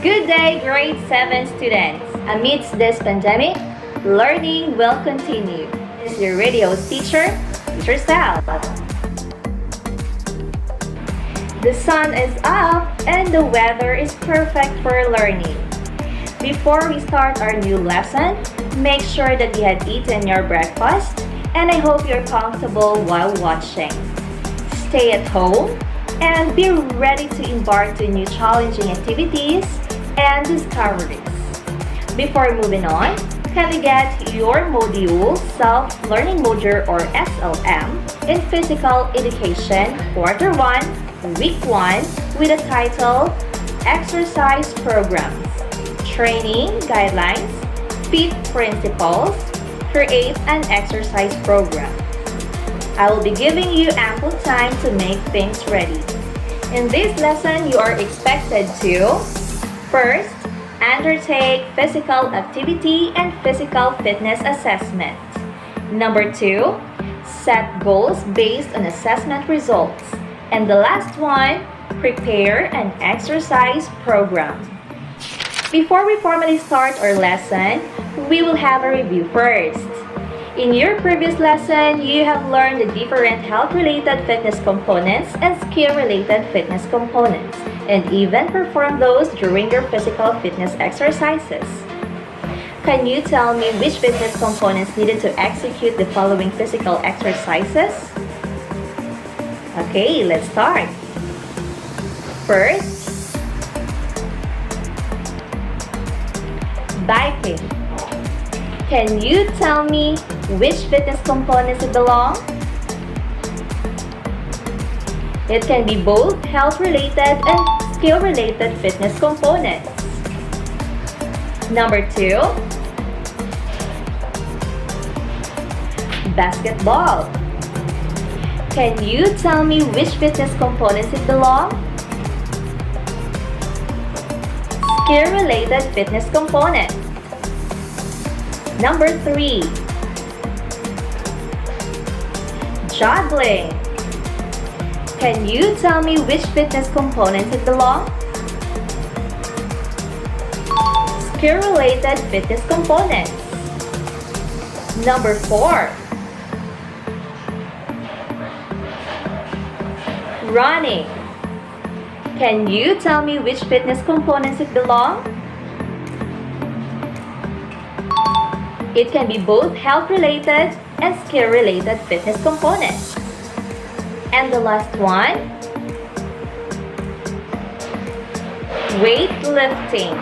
Good day, grade 7 students. Amidst this pandemic, learning will continue. This is your radio's teacher, Teacher Sal. The sun is up and the weather is perfect for learning. Before we start our new lesson, make sure that you had eaten your breakfast and I hope you're comfortable while watching. Stay at home and be ready to embark to new challenging activities and discoveries. Before moving on, can we get your module, Self-Learning Module or SLM, in Physical Education, Quarter 1, Week 1, with the title Exercise Programs, Training Guidelines, FITT Principles, Create an Exercise Program. I will be giving you ample time to make things ready. In this lesson, you are expected to first, undertake physical activity and physical fitness assessment. Number 2, set goals based on assessment results. And the last one, prepare an exercise program. Before we formally start our lesson, we will have a review first. In your previous lesson, you have learned the different health-related fitness components and skill-related fitness components, and even perform those during your physical fitness exercises. Can you tell me which fitness components needed to execute the following physical exercises? Okay, let's start. First, biking. Can you tell me which fitness components it belong? It can be both health-related and skill-related fitness components. Number 2, basketball. Can you tell me which fitness components it belong? Skill-related fitness components. Number 3, juggling. Can you tell me which fitness components it belong? Skill-related fitness components. Number 4, running. Can you tell me which fitness components it belong? It can be both health-related and skill-related fitness components. And the last one, weightlifting.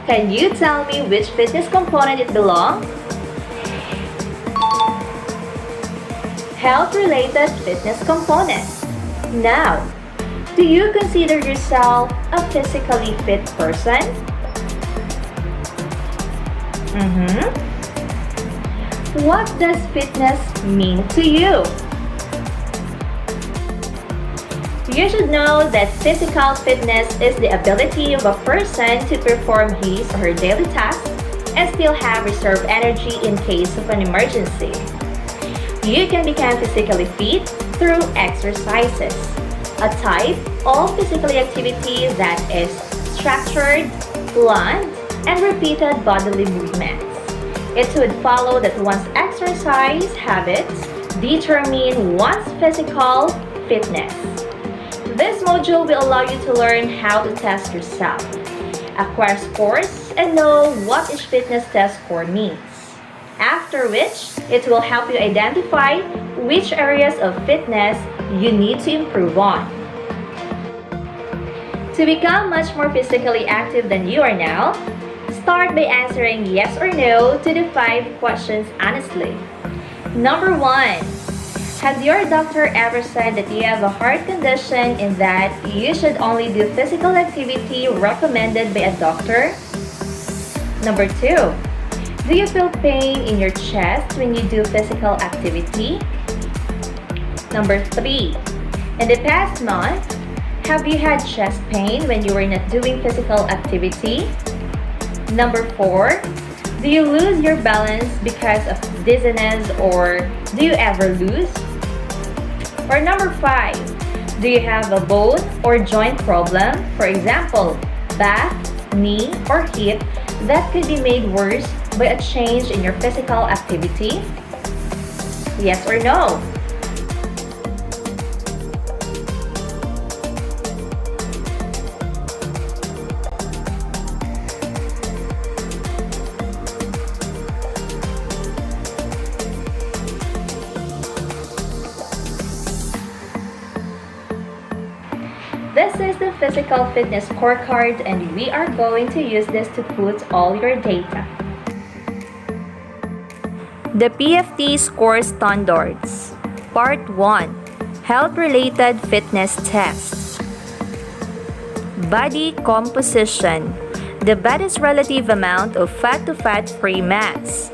Can you tell me which fitness component it belongs? Health-related fitness component. Now, do you consider yourself a physically fit person? What does fitness mean to you? You should know that physical fitness is the ability of a person to perform his or her daily tasks and still have reserve energy in case of an emergency. You can become physically fit through exercises, a type of physical activity that is structured, planned, and repeated bodily movements. It would follow that one's exercise habits determine one's physical fitness. This module will allow you to learn how to test yourself, acquire scores, and know what each fitness test score means. After which, it will help you identify which areas of fitness you need to improve on. To become much more physically active than you are now, start by answering yes or no to the 5 questions honestly. Number 1. Has your doctor ever said that you have a heart condition and that you should only do physical activity recommended by a doctor? Number 2. Do you feel pain in your chest when you do physical activity? Number 3. In the past month, have you had chest pain when you were not doing physical activity? Number 4. Do you lose your balance because of dizziness or do you ever lose? Or number 5. Do you have a bone or joint problem? For example, back, knee, or hip that could be made worse by a change in your physical activity? Yes or no? This is the physical fitness scorecard, and we are going to use this to put all your data. The PFT score standards. Part 1. Health-related fitness tests. Body composition. The body's relative amount of fat to fat-free mass.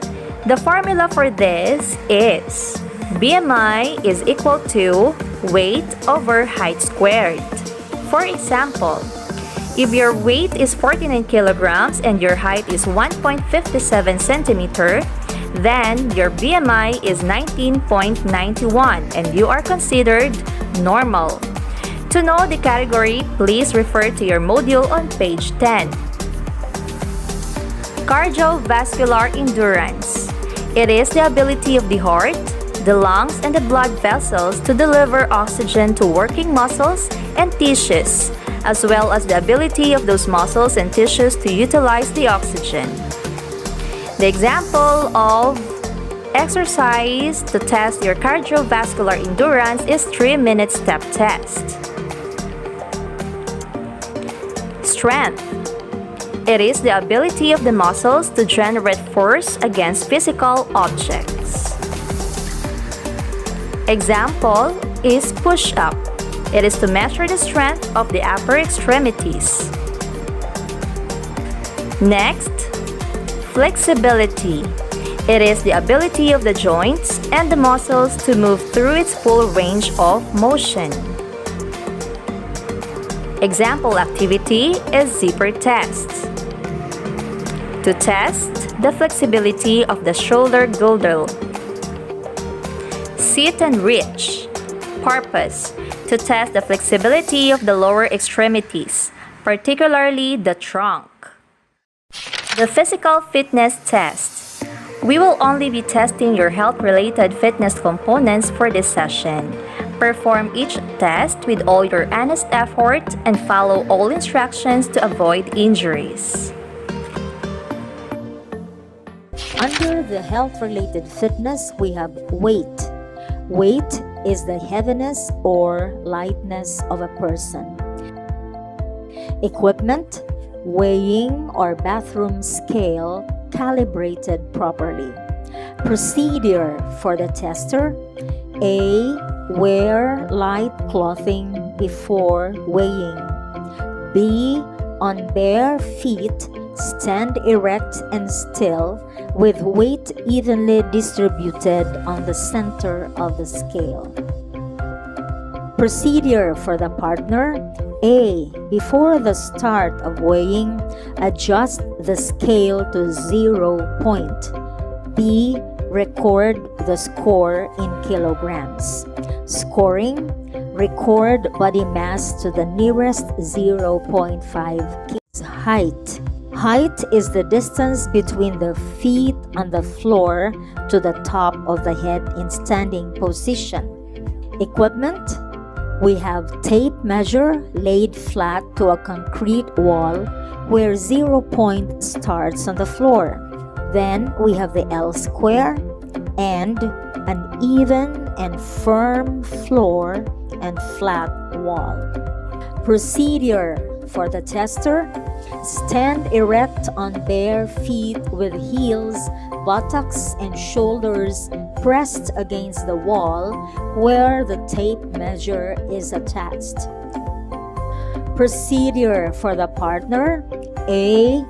The formula for this is BMI is equal to weight over height squared. For example, if your weight is 49 kilograms and your height is 1.57 centimeter, then your BMI is 19.91 and you are considered normal. To know the category, please refer to your module on page 10. Cardiovascular endurance. It is the ability of the heart, the lungs, and the blood vessels to deliver oxygen to working muscles and tissues, as well as the ability of those muscles and tissues to utilize the oxygen. The example of exercise to test your cardiovascular endurance is 3-minute step test. Strength. It is the ability of the muscles to generate force against physical objects. Example is push-up. It is to measure the strength of the upper extremities. Next, flexibility. It is the ability of the joints and the muscles to move through its full range of motion. Example activity is zipper test. To test the flexibility of the shoulder girdle. Sit and reach. Purpose: to test the flexibility of the lower extremities, particularly the trunk. The physical fitness test. We will only be testing your health-related fitness components for this session. Perform each test with all your honest effort and follow all instructions to avoid injuries. Under the health-related fitness, we have weight. Weight is the heaviness or lightness of a person. Equipment, weighing or bathroom scale calibrated properly. Procedure for the tester: A. Wear light clothing before weighing. B. On bare feet, stand erect and still with weight evenly distributed on the center of the scale. Procedure for the partner: A. Before the start of weighing, adjust the scale to 0 point. B. Record the score in kilograms. Scoring: record body mass to the nearest 0.5 kg. Height. Height is the distance between the feet on the floor to the top of the head in standing position. Equipment: we have tape measure laid flat to a concrete wall where 0 point starts on the floor. Then we have the L square and an even and firm floor and flat wall. Procedure for the tester: stand erect on bare feet with heels, buttocks, and shoulders pressed against the wall where the tape measure is attached. Procedure for the partner: A.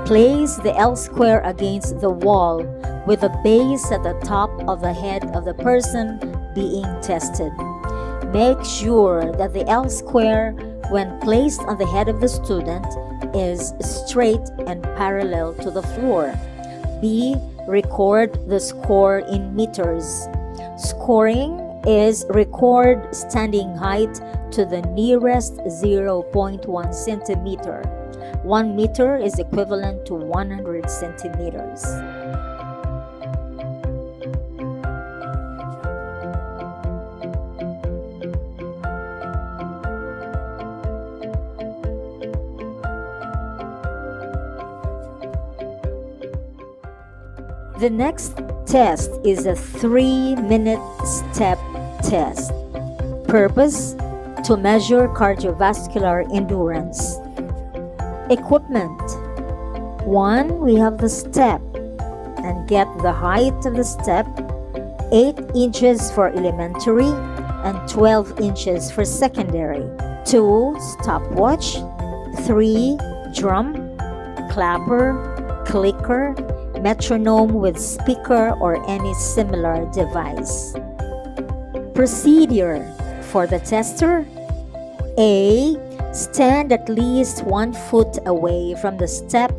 Place the L square against the wall with the base at the top of the head of the person being tested. Make sure that the L square, when placed on the head of the student, is straight and parallel to the floor. B. Record the score in meters. Scoring is record standing height to the nearest 0.1 centimeter. 1 meter is equivalent to 100 centimeters. The next test is a 3-minute step test. Purpose: to measure cardiovascular endurance. Equipment: 1. We have the step, and get the height of the step, 8 inches for elementary and 12 inches for secondary. 2. Stopwatch. 3. Drum, clapper, clicker, metronome with speaker or any similar device. Procedure for the tester: A. Stand at least 1 foot away from the step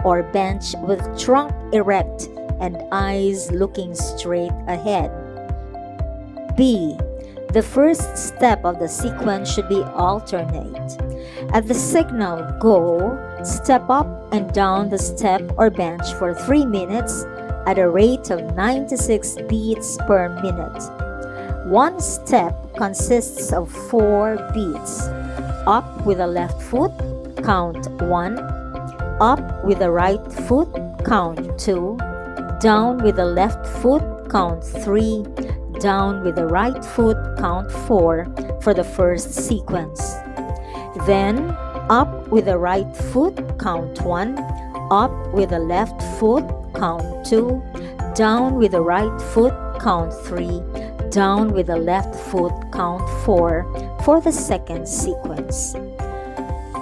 or bench with trunk erect and eyes looking straight ahead. B. The first step of the sequence should be alternate. At the signal go, step up and down the step or bench for 3 minutes at a rate of 96 beats per minute. 1 step consists of 4 beats. Up with the left foot, count 1. Up with the right foot, count 2. Down with the left foot, count 3. Down with the right foot, count 4 for the first sequence. Then, up with the right foot, count 1. Up with the left foot, count 2. Down with the right foot, count 3. Down with the left foot, count 4 for the second sequence.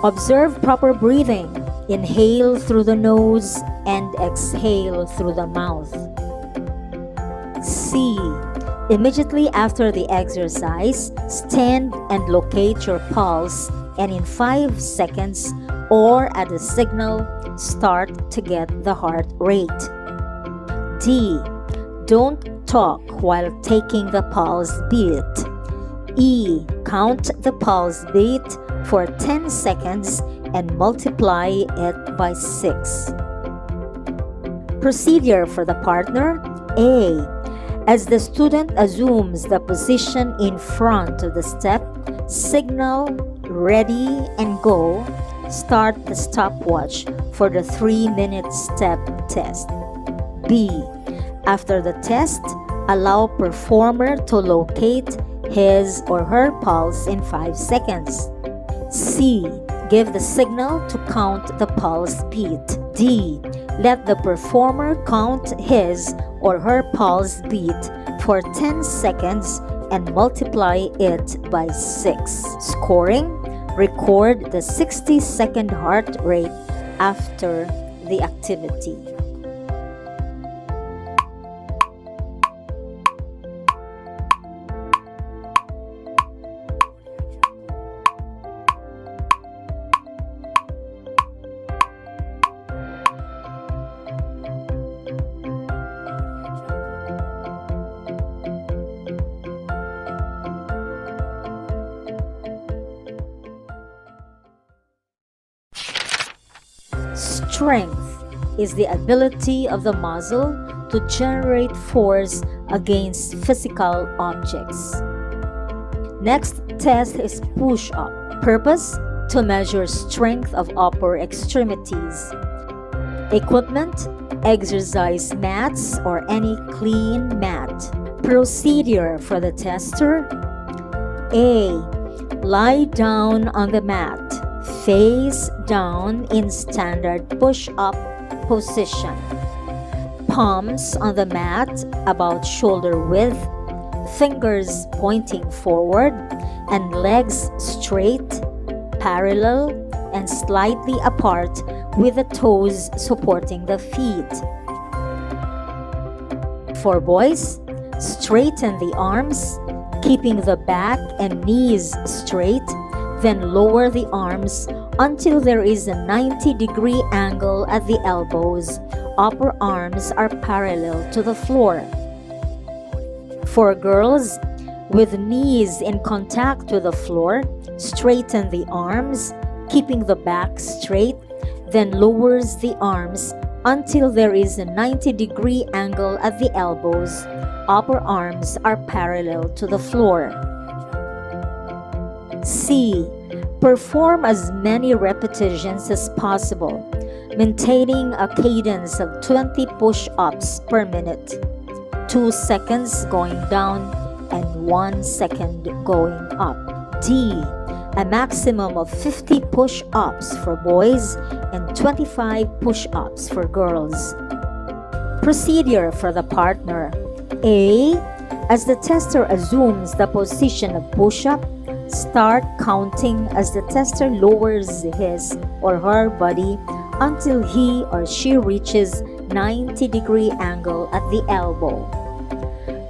Observe proper breathing. Inhale through the nose and exhale through the mouth. C. Immediately after the exercise, stand and locate your pulse, and in 5 seconds or at a signal, start to get the heart rate. D. Don't talk while taking the pulse beat. E. Count the pulse beat for 10 seconds and multiply it by 6. Procedure for the partner: A. As the student assumes the position in front of the step, signal ready and go. Start the stopwatch for the 3-minute step test. B. After the test, allow performer to locate his or her pulse in 5 seconds. C. Give the signal to count the pulse beat. D. Let the performer count his or her pulse beat for 10 seconds and multiply it by 6. Scoring: record the 60-second heart rate after the activity. Strength is the ability of the muscle to generate force against physical objects. Next test is push-up. Purpose: to measure strength of upper extremities. Equipment: exercise mats or any clean mat. Procedure for the tester: A. Lie down on the mat, face down in standard push-up position. Palms on the mat about shoulder width, fingers pointing forward, and legs straight, parallel, and slightly apart with the toes supporting the feet. For boys, straighten the arms, keeping the back and knees straight, then lower the arms until there is a 90-degree angle at the elbows. Upper arms are parallel to the floor. For girls, with knees in contact with the floor, straighten the arms, keeping the back straight then lowers the arms until there is a 90-degree angle at the elbows. Upper arms are parallel to the floor. C. Perform as many repetitions as possible, maintaining a cadence of 20 push-ups per minute, 2 seconds going down and 1 second going up. D. A maximum of 50 push-ups for boys and 25 push-ups for girls. Procedure for the partner. A. As the tester assumes the position of push-up, start counting as the tester lowers his or her body until he or she reaches 90-degree angle at the elbow.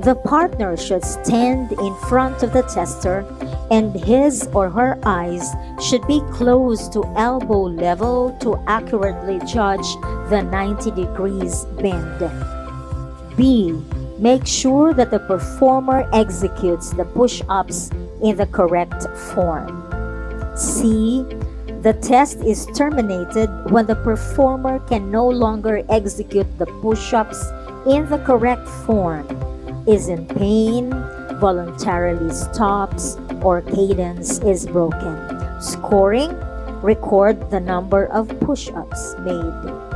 The partner should stand in front of the tester and his or her eyes should be close to elbow level to accurately judge the 90 degrees bend. B. Make sure that the performer executes the push-ups in the correct form. C. The test is terminated when the performer can no longer execute the push-ups in the correct form, is in pain, voluntarily stops, or cadence is broken. Scoring: record the number of push-ups made.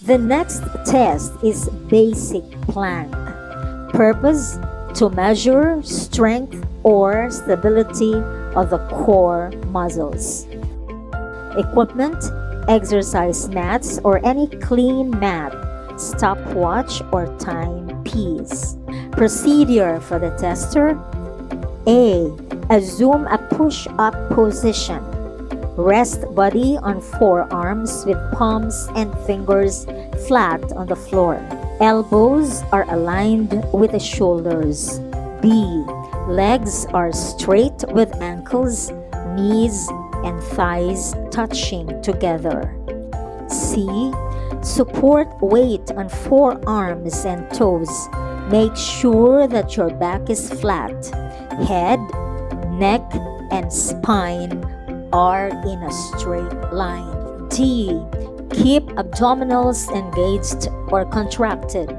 The next test is basic plank. Purpose: to measure strength or stability of the core muscles. Equipment: exercise mats or any clean mat, stopwatch or timepiece. Procedure for the tester. A. Assume a push-up position. Rest body on forearms with palms and fingers flat on the floor. Elbows are aligned with the shoulders. B. Legs are straight with ankles, knees, and thighs touching together. C. Support weight on forearms and toes. Make sure that your back is flat. Head, neck, and spine are in a straight line. D. Keep abdominals engaged or contracted.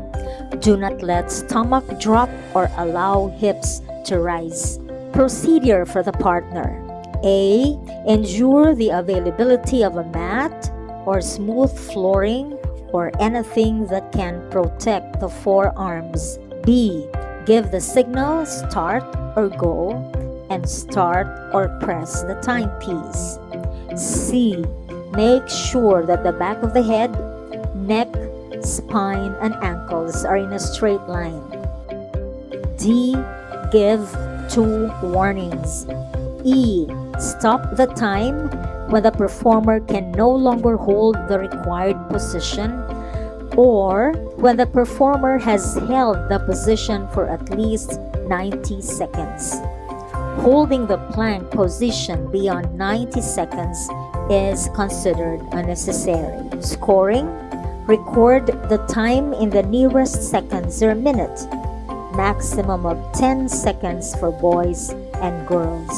Do not let stomach drop or allow hips to rise. Procedure for the partner. A. Ensure the availability of a mat or smooth flooring or anything that can protect the forearms. B. Give the signal start or go and start or press the timepiece. C. Make sure that the back of the head, neck, spine, and ankles are in a straight line. D. Give 2 warnings. E. Stop the time when the performer can no longer hold the required position or when the performer has held the position for at least 90 seconds. Holding the plank position beyond 90 seconds is considered unnecessary. Scoring: record the time in the nearest seconds or minute. Maximum of 10 seconds for boys and girls.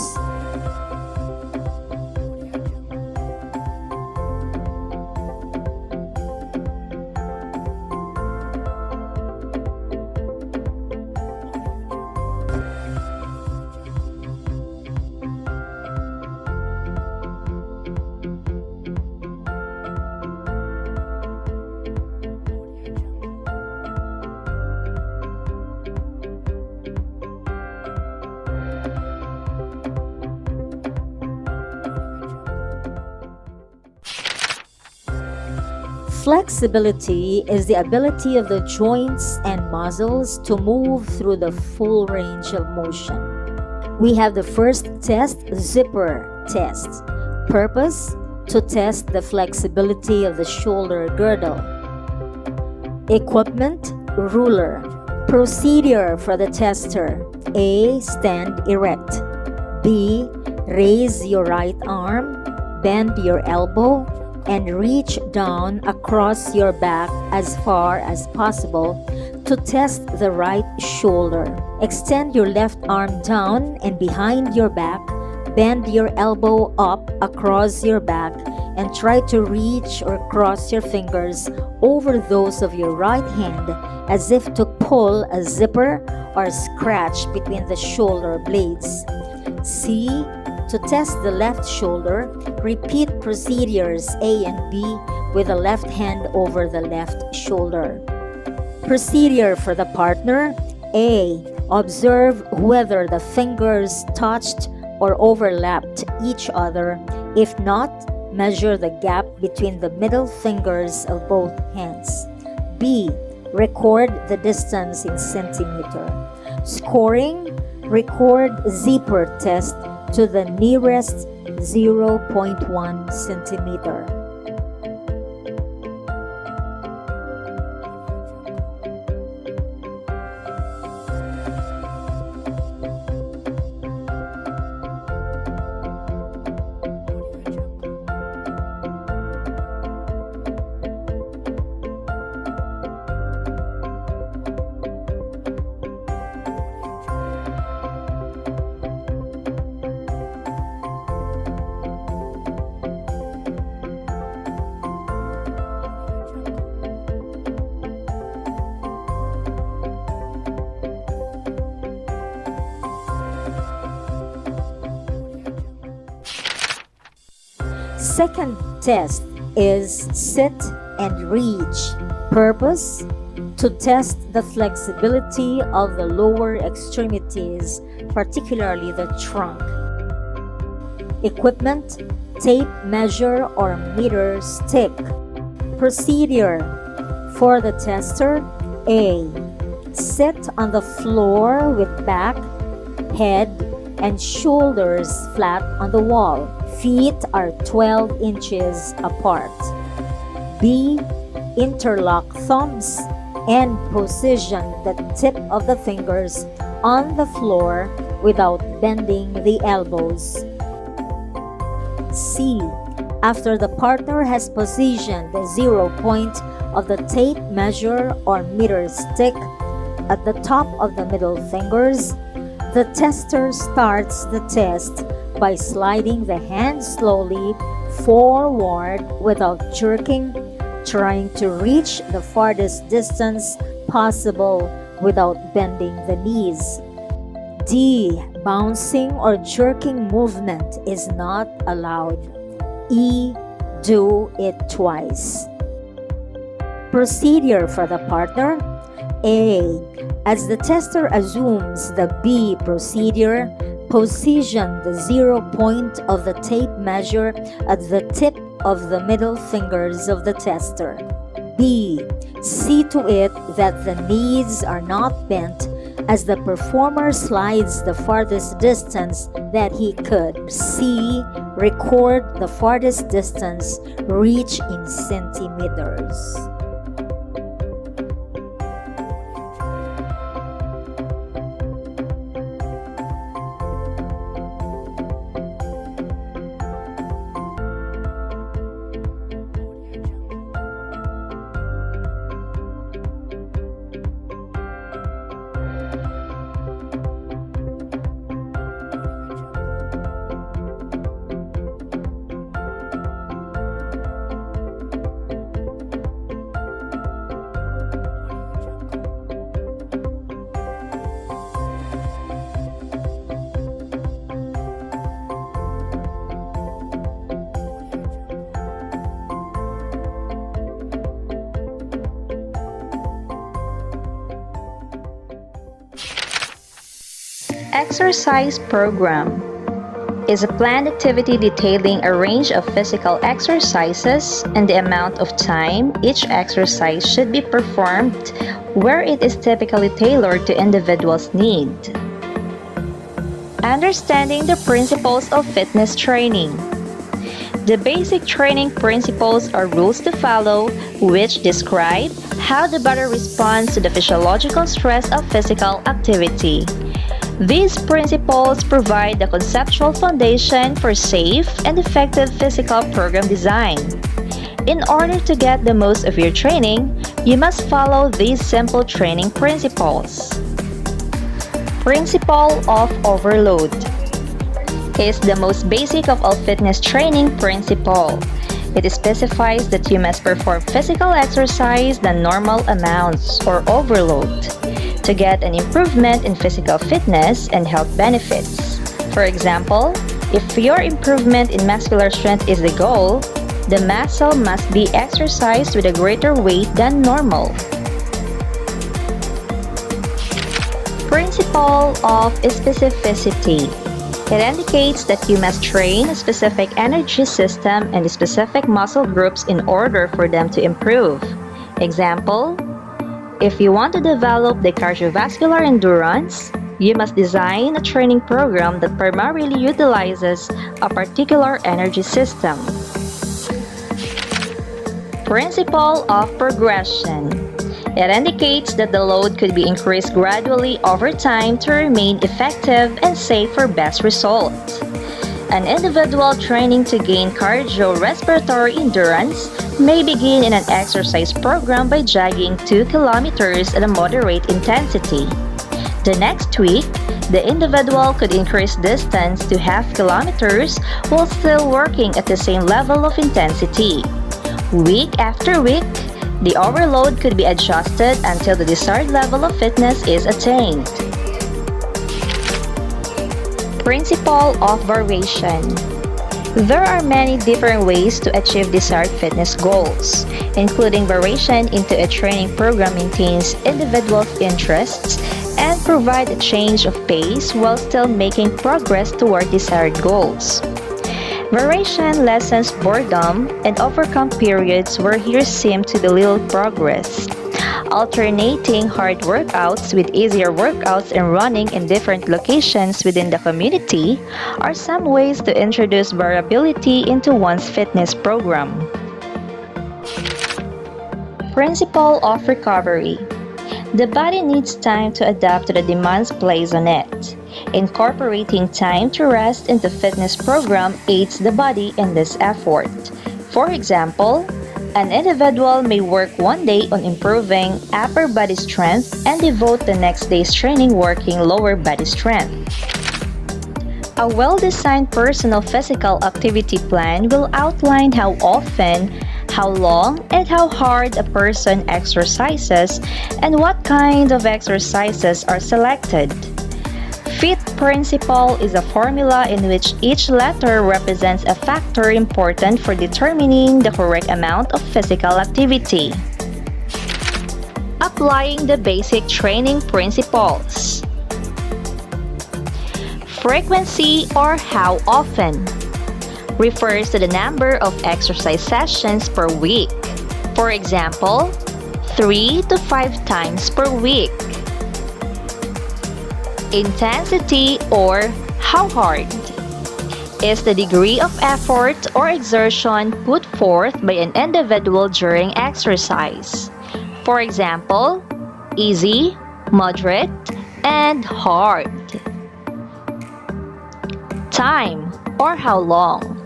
Flexibility is the ability of the joints and muscles to move through the full range of motion. We have the first test, zipper test. Purpose: to test the flexibility of the shoulder girdle. Equipment: ruler. Procedure for the tester: A. Stand erect. B. Raise your right arm, bend your elbow, and reach down across your back as far as possible to test the right shoulder. Extend your left arm down and behind your back, bend your elbow up across your back, and try to reach or cross your fingers over those of your right hand as if to pull a zipper or scratch between the shoulder blades. C. To test the left shoulder, repeat procedures A and B with the left hand over the left shoulder. Procedure for the partner: A. Observe whether the fingers touched or overlapped each other. If not, measure the gap between the middle fingers of both hands. B. Record the distance in centimeter. Scoring: record zipper test to the nearest 0.1 centimeter. Second test is sit and reach. Purpose: to test the flexibility of the lower extremities, particularly the trunk. Equipment: tape measure or meter stick. Procedure for the tester: A. Sit on the floor with back, head, and shoulders flat on the wall. Feet are 12 inches apart. B. Interlock thumbs and position the tip of the fingers on the floor without bending the elbows. C. After the partner has positioned the 0 point of the tape measure or meter stick at the top of the middle fingers, the tester starts the test by sliding the hand slowly forward without jerking, trying to reach the farthest distance possible without bending the knees. D. Bouncing or jerking movement is not allowed. E. Do it twice. Procedure for the partner: A. As the tester assumes the B procedure, position the 0 point of the tape measure at the tip of the middle fingers of the tester. B. See to it that the knees are not bent as the performer slides the farthest distance that he could. C. Record the farthest distance reached in centimeters. Exercise program. is a planned activity detailing a range of physical exercises and the amount of time each exercise should be performed, where it is typically tailored to individuals' needs. Understanding the principles of fitness training. The basic training principles are rules to follow, which describe how the body responds to the physiological stress of physical activity. These principles provide the conceptual foundation for safe and effective physical program design. In order to get the most of your training, you must follow these simple training principles. Principle of overload is the most basic of all fitness training principle. It specifies that you must perform physical exercise than normal amounts or overload to get an improvement in physical fitness and health benefits. For example, if your improvement in muscular strength is the goal, the muscle must be exercised with a greater weight than normal. Principle of specificity. It indicates that you must train a specific energy system and specific muscle groups in order for them to improve. Example, if you want to develop the cardiovascular endurance, you must design a training program that primarily utilizes a particular energy system. Principle of progression. It indicates that the load could be increased gradually over time to remain effective and safe for best results. An individual training to gain cardiorespiratory endurance may begin in an exercise program by jogging 2 kilometers at a moderate intensity. The next week, the individual could increase distance to half kilometers while still working at the same level of intensity. Week after week, the overload could be adjusted until the desired level of fitness is attained. Principle of variation. There are many different ways to achieve desired fitness goals, including variation into a training program maintains individuals' interests and provide a change of pace while still making progress toward desired goals. Variation lessens boredom and overcome periods where you seem to do little progress. Alternating hard workouts with easier workouts and running in different locations within the community are some ways to introduce variability into one's fitness program. Principle of recovery. The body needs time to adapt to the demands placed on it. Incorporating time to rest into fitness program aids the body in this effort. For example, an individual may work one day on improving upper body strength and devote the next day's training working lower body strength. A well-designed personal physical activity plan will outline how often, how long, and how hard a person exercises and what kind of exercises are selected. FITT principle is a formula in which each letter represents a factor important for determining the correct amount of physical activity. Applying the basic training principles. Frequency or how often refers to the number of exercise sessions per week. For example, 3 to 5 times per week. Intensity or how hard is the degree of effort or exertion put forth by an individual during exercise. For example, easy, moderate, and hard. Time or how long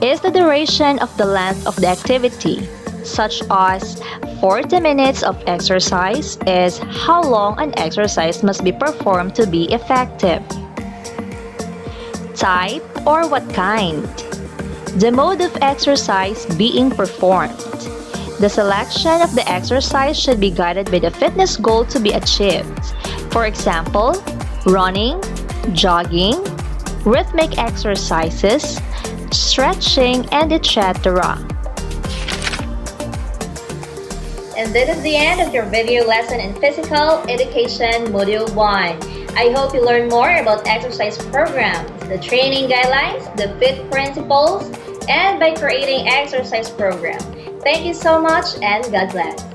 is the duration of the length of the activity, such as 40 minutes of exercise is how long an exercise must be performed to be effective. Type or what kind, the mode of exercise being performed. The selection of the exercise should be guided by the fitness goal to be achieved. For example, running, jogging, rhythmic exercises, stretching, and etc. And this is the end of your video lesson in Physical Education Module 1. I hope you learn more about exercise programs, the training guidelines, the FITT principles, and by creating exercise program. Thank you so much and God bless.